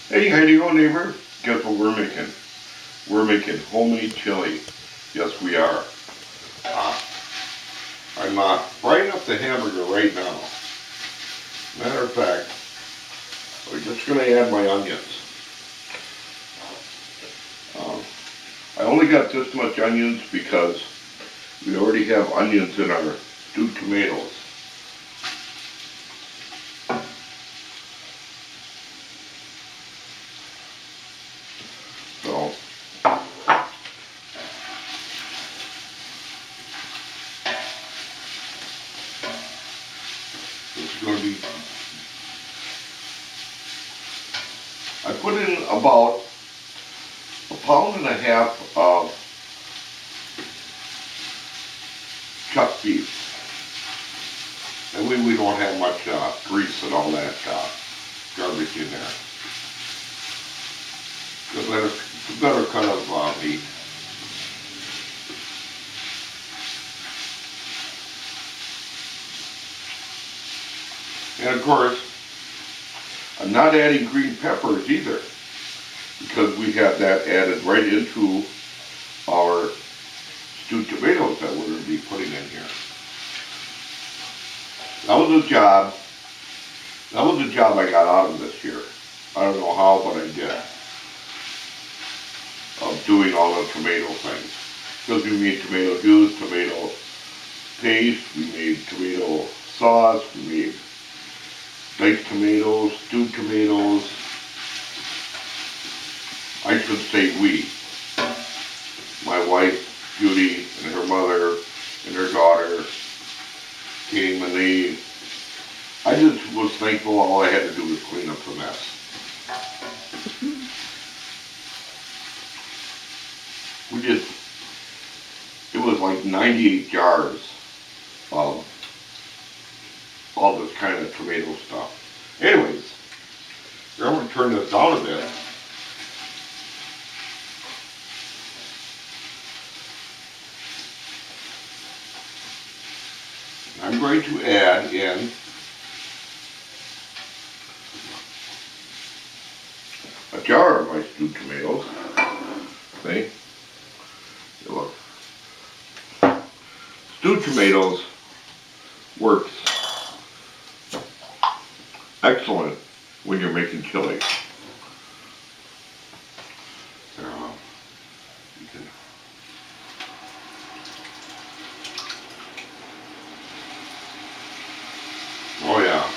Hey, how do you go, neighbor? Guess what we're making? We're making homemade chili. Yes, we are. Uh, I'm frying up the hamburger right now. Matter of fact, I'm just going to add my onions. Um, I only got this much onions because we already have onions in our stewed tomatoes. So, this is going to be, I put in about a pound and a half of chuck beef. That way we don't have much grease and all that garbage in there. It's a better cut of meat. And of course, I'm not adding green peppers either, because we have that added right into our stewed tomatoes that we're going to be putting in here. That was a job. That was a job I got out of this year. I don't know how, but I did. Of doing all the tomato things. Because we made tomato juice, tomato paste, we made tomato sauce, we made diced tomatoes, stewed tomatoes. I should say we. My wife, Judy, and her mother, and her daughter came, and I just was thankful all I had to do was clean up the mess. It was like 98 jars of all this kind of tomato stuff. Anyways, I'm going to turn this down a bit. I'm going to add in a jar of my stewed tomatoes. See? Look. Stewed tomatoes works excellent when you're making chili. Oh yeah.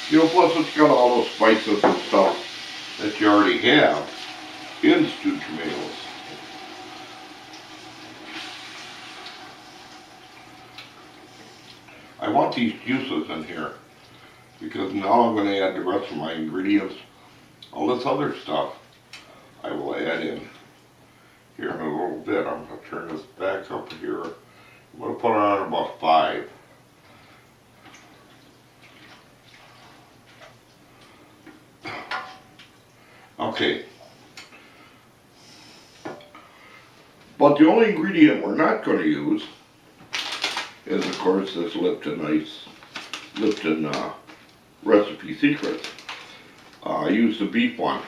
You know, plus it's got all those spices and stuff that you already have in stewed tomatoes. I want these juices in here because now I'm going to add the rest of my ingredients. All this other stuff I will add in here in a little bit. I'm going to turn this back up here. I'm going to put it on about 5. Okay. But the only ingredient we're not going to use is, of course, this Lipton Recipe Secret. I used the beef one.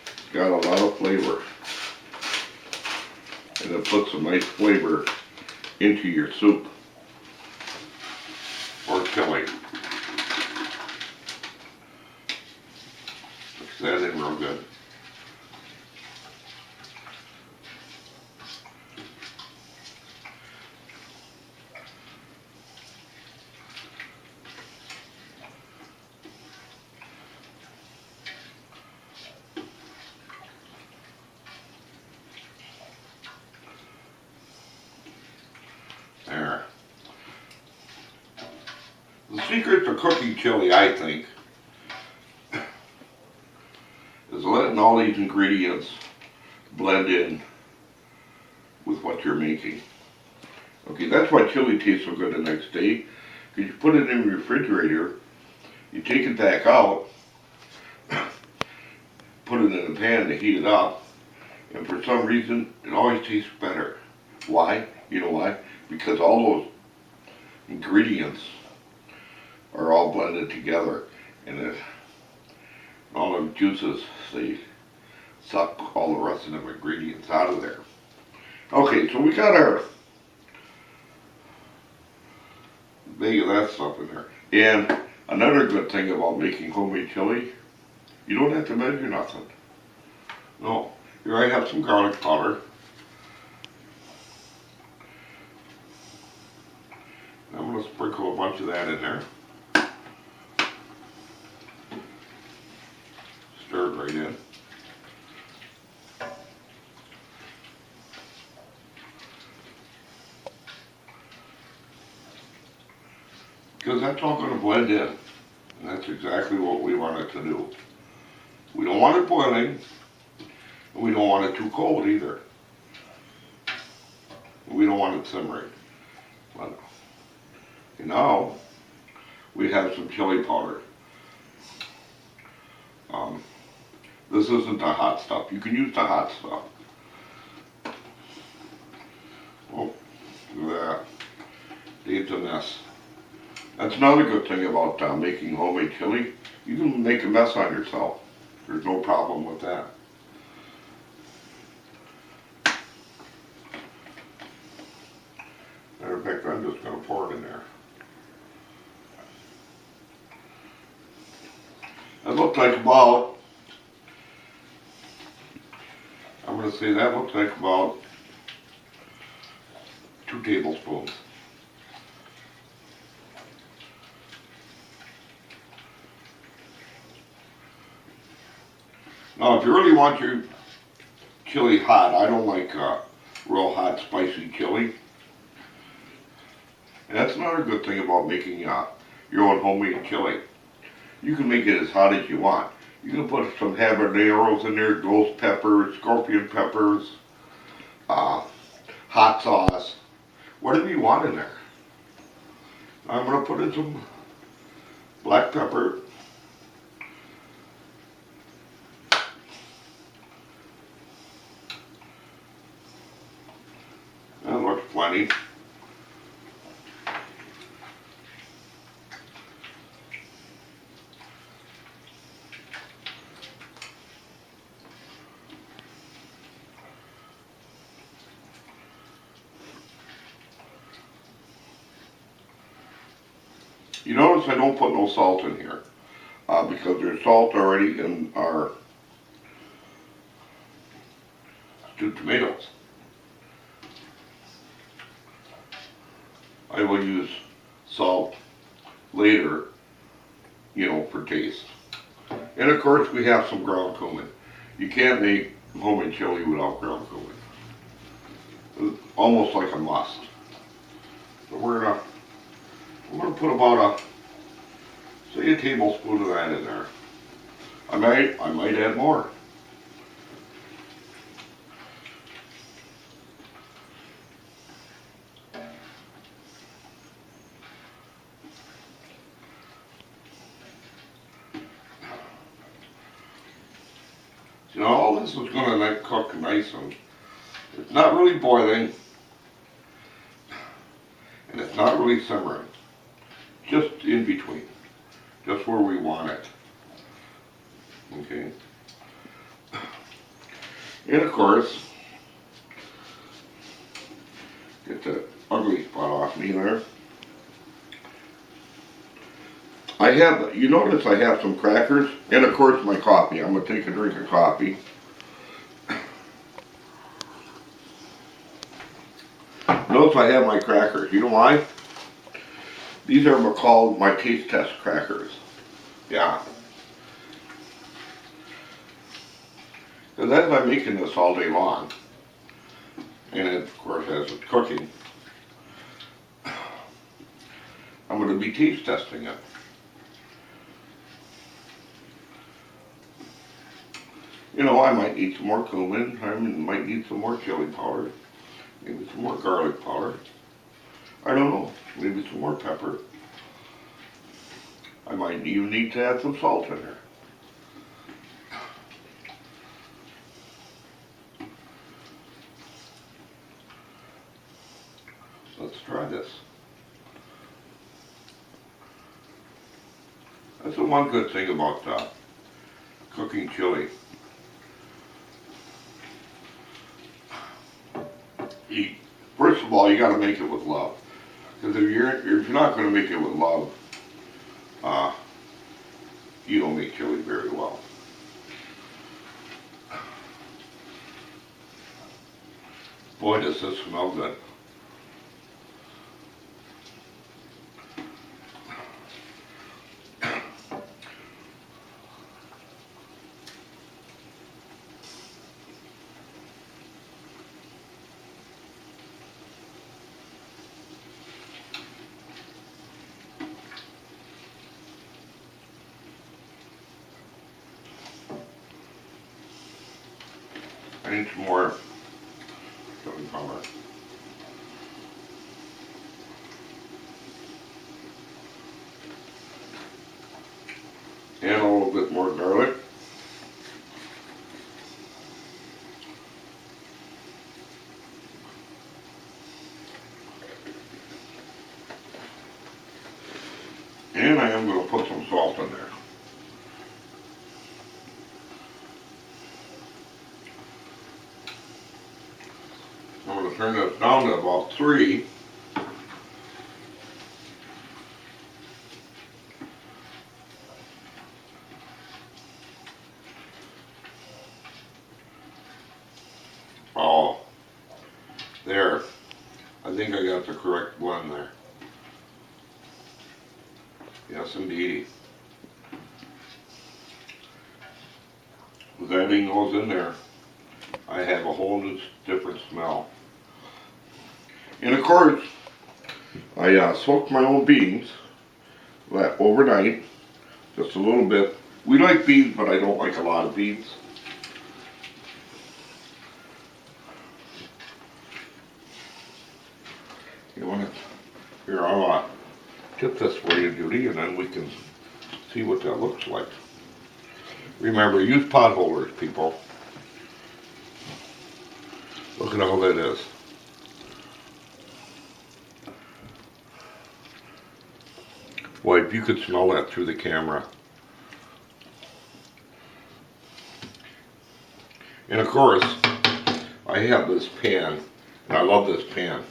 It's got a lot of flavor. And it puts some nice flavor into your soup or chili. Mix that in real good. There. The secret to cooking chili, I think, is letting all these ingredients blend in with what you're making. Okay, that's why chili tastes so good the next day. Because you put it in the refrigerator, you take it back out, put it in a pan to heat it up, and for some reason, it always tastes better. Why? You know why? Because all those ingredients are all blended together, and juices, they suck all the rest of them ingredients out of there. Okay, so we got our bag of that stuff in there. And another good thing about making homemade chili, you don't have to measure nothing. No, here I have some garlic powder. I'm going to sprinkle a bunch of that in there. Stir it right in. Because that's all going to blend in. And that's exactly what we want it to do. We don't want it boiling, and we don't want it too cold either. We don't want it simmering. But now we have some chili powder. This isn't the hot stuff. You can use the hot stuff. Oh, look at that. It's a mess. That's another good thing about making homemade chili. You can make a mess on yourself. There's no problem with that. Matter of fact, I'm just going to pour it in there. That looks like about, I'm going to say that looks like about 2 tablespoons. Now, if you really want your chili hot, I don't like real hot, spicy chili. And that's another good thing about making your own homemade chili. You can make it as hot as you want. You can put some habaneros in there, ghost peppers, scorpion peppers, hot sauce, whatever you want in there. I'm going to put in some black pepper. That looks plenty. You notice I don't put no salt in here because there's salt already in our stewed tomatoes. I will use salt later, you know, for taste. And of course we have some ground cumin. You can't make homemade chili without ground cumin. It's almost like a must. So I'm going to put about say a tablespoon of that in there. I might add more. You know, all this is going to cook nice and it's not really boiling and it's not really simmering. Just in between. Just where we want it. Okay. And of course, get the ugly spot off me there. You notice I have some crackers, and of course my coffee. I'm going to take a drink of coffee. Notice I have my crackers. You know why? These are called my taste test crackers. Yeah. Because as I'm making this all day long, and it, of course as it's cooking, I'm going to be taste testing it. You know, I might need some more cumin, I might need some more chili powder, maybe some more garlic powder. I don't know, maybe some more pepper. I might even need to add some salt in there. Let's try this. That's the one good thing about cooking chili. First of all, you got to make it with love. Because if you're not going to make it with love, you don't make chili very well. Boy, does this smell good. I need some more chili powder. And a little bit more garlic. And I am going to put some salt in there. I'm going to turn this down to about 3. Oh, there. I think I got the correct blend there. Yes, indeed. With adding those in there, I have a whole new different smell. And of course, I soaked my own beans overnight, just a little bit. We like beans, but I don't like a lot of beans. You want to? Here, I'll tip this for you, Judy, and then we can see what that looks like. Remember, use pot holders, people. Look at how that is. Boy, if you could smell that through the camera. And of course, I have this pan, and I love this pan.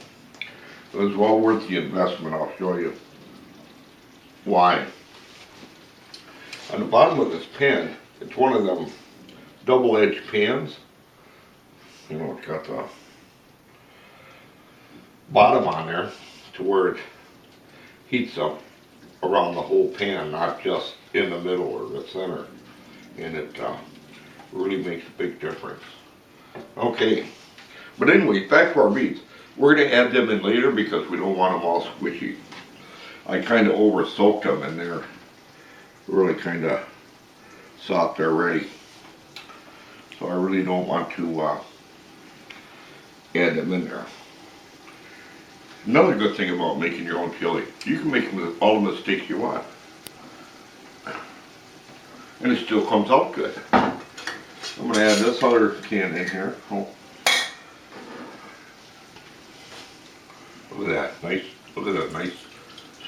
It was well worth the investment. I'll show you why. On the bottom of this pan, it's one of them double-edged pans. You know, it's got the bottom on there to where it heats up around the whole pan, not just in the middle or the center. And it really makes a big difference. Okay, but anyway, back to our beans. We're going to add them in later because we don't want them all squishy. I kind of over soaked them and they're really kind of soft already. So I really don't want to add them in there. Another good thing about making your own chili, you can make all the mistakes you want. And it still comes out good. I'm going to add this other can in here. Oh. Look at that, look at that nice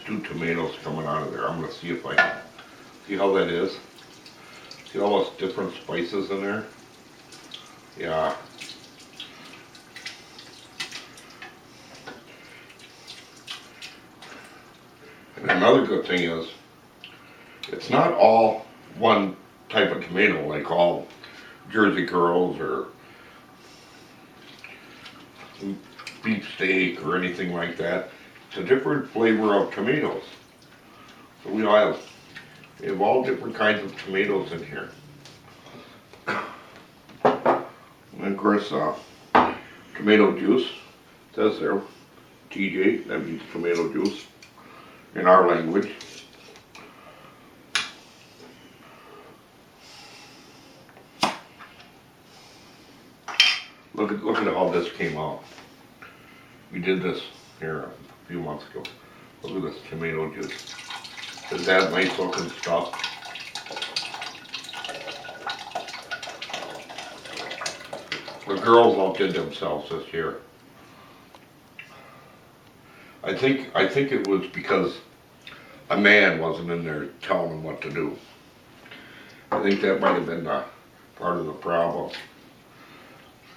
stewed tomatoes coming out of there. I'm going to see if I can, see how that is? See all those different spices in there? Yeah. And another good thing is, it's not all one type of tomato, like all Jersey Girls or beef steak or anything like that. It's a different flavor of tomatoes. So we have all different kinds of tomatoes in here. And of course, tomato juice, it says there, TJ, that means tomato juice in our language. Look at how this came out. We did this here a few months ago. Look at this tomato juice. Is that nice looking stuff? The girls outdid themselves this year. I think it was because a man wasn't in there telling them what to do. I think that might have been part of the problem.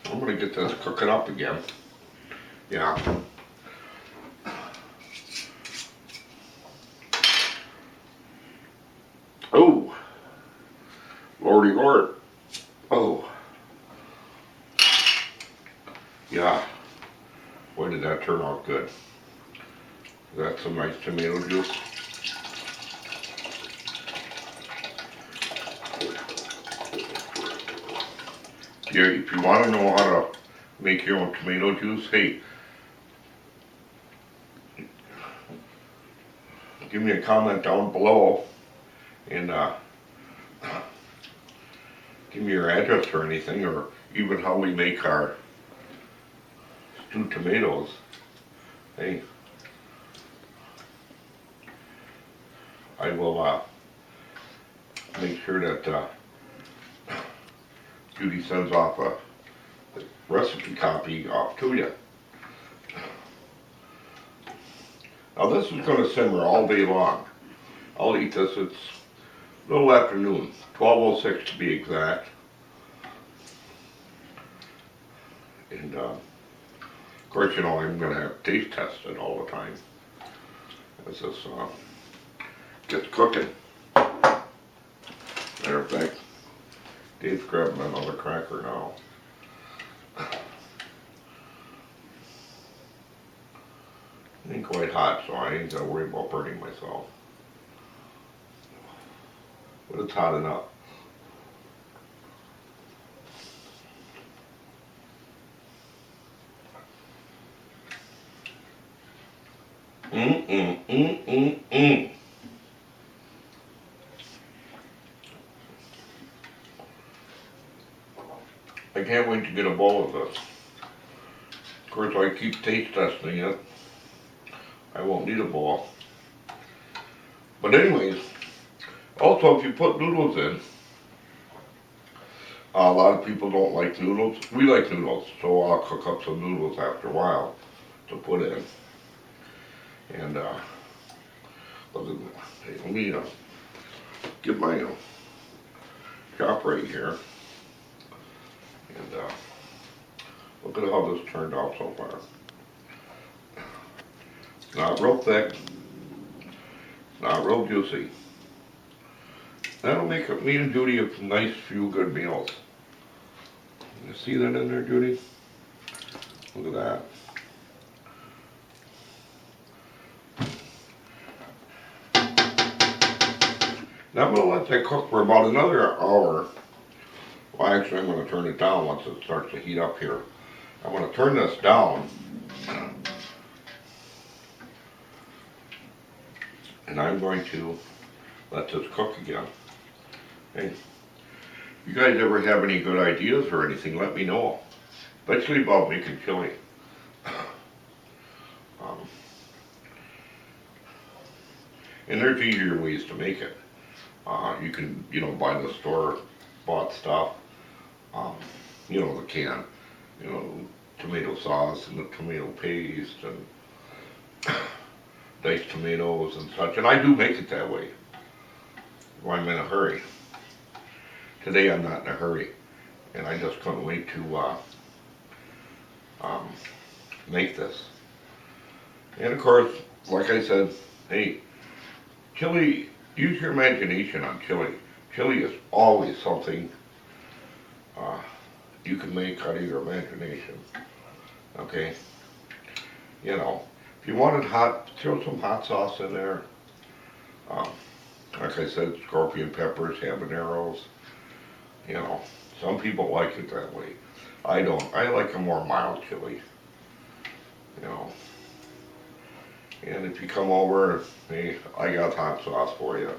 I'm gonna get this cooking up again. Yeah. Oh, Lordy Lord. Oh. Yeah. Boy, did that turn out good. That's some nice tomato juice. Yeah, if you want to know how to make your own tomato juice, hey, give me a comment down below and give me your address or anything, or even how we make our stewed tomatoes. Hey, I will make sure that Judy sends off a recipe copy off to you. Now this is going to simmer all day long. I'll eat this, it's a little afternoon, 12:06 to be exact. And of course, you know, I'm going to have taste tested all the time as this gets cooking. Matter of fact, Dave's grabbing another cracker now. It ain't quite hot, so I ain't got to worry about burning myself. But it's hot enough. I can't wait to get a bowl of this. Of course, I keep taste testing it. I won't need a bowl. But anyways, also if you put noodles in, a lot of people don't like noodles. We like noodles, so I'll cook up some noodles after a while to put in. And let me get my chop right here. And look at how this turned out so far. Not real thick, not real juicy. That'll make me and Judy a nice few good meals. You see that in there, Judy? Look at that. Now I'm going to let that cook for about another hour. Well, actually, I'm going to turn it down once it starts to heat up here. I'm going to turn this down. And I'm going to let this cook again. Hey, you guys ever have any good ideas or anything, let me know. Especially about making chili. And there's easier ways to make it. You can, you know, buy the store-bought stuff. You know, the can. You know, tomato sauce and the tomato paste and diced tomatoes and such. And I do make it that way when I'm in a hurry. Today I'm not in a hurry. And I just couldn't wait to make this. And of course, like I said, hey, chili, use your imagination on chili. Chili is always something you can make out of your imagination. Okay? You know, if you wanted hot, throw some hot sauce in there. Like I said, scorpion peppers, habaneros. You know, some people like it that way. I don't. I like a more mild chili. You know. And if you come over, hey, I got hot sauce for you.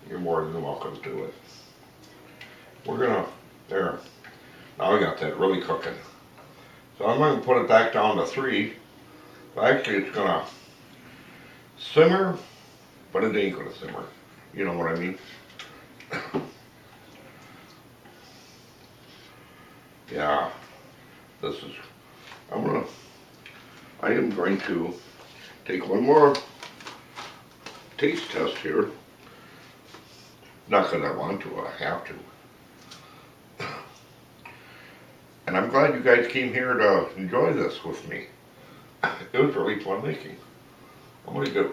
You're more than welcome to it. We're gonna, there. Now we got that really cooking. So I'm gonna put it back down to 3. Actually, it's gonna simmer, but it ain't gonna simmer. You know what I mean? Yeah, this is, I am going to take one more taste test here. Not because I want to, I have to. And I'm glad you guys came here to enjoy this with me. It was really fun making. I'm going to get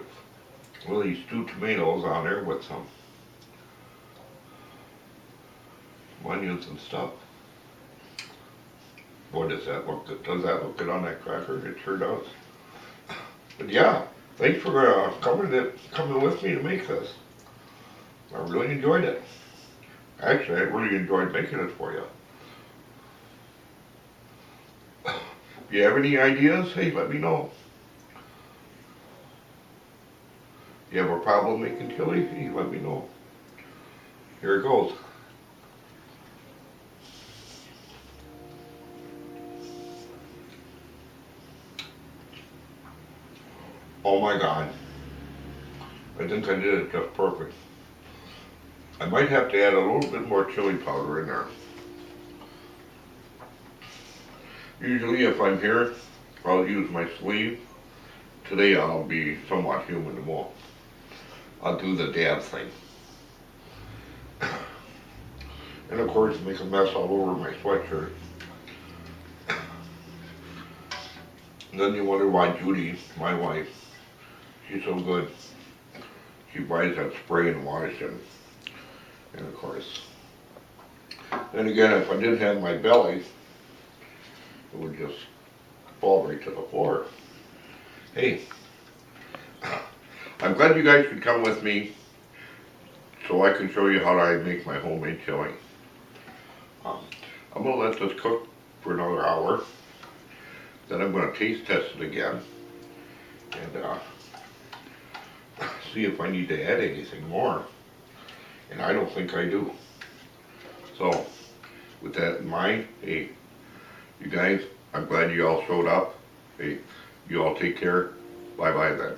one of these stewed tomatoes on there with some onions and stuff. Boy, does that look good. Does that look good on that cracker? It sure does. But yeah, thanks for coming with me to make this. I really enjoyed it. Actually, I really enjoyed making it for you. If you have any ideas, hey, let me know. You have a problem making chili? Hey, let me know. Here it goes. Oh my God. I think I did it just perfect. I might have to add a little bit more chili powder in there. Usually if I'm here, I'll use my sleeve. Today I'll be somewhat human and won't. I'll do the dab thing. And of course make a mess all over my sweatshirt. And then you wonder why Judy, my wife, she's so good. She buys that spray and wash and of course. Then again, if I didn't have my belly, it would just fall right to the floor. Hey, I'm glad you guys could come with me so I can show you how I make my homemade chili. I'm going to let this cook for another hour. Then I'm going to taste test it again and see if I need to add anything more. And I don't think I do. So, with that in mind, hey, you guys, I'm glad you all showed up. Hey, you all take care. Bye-bye then.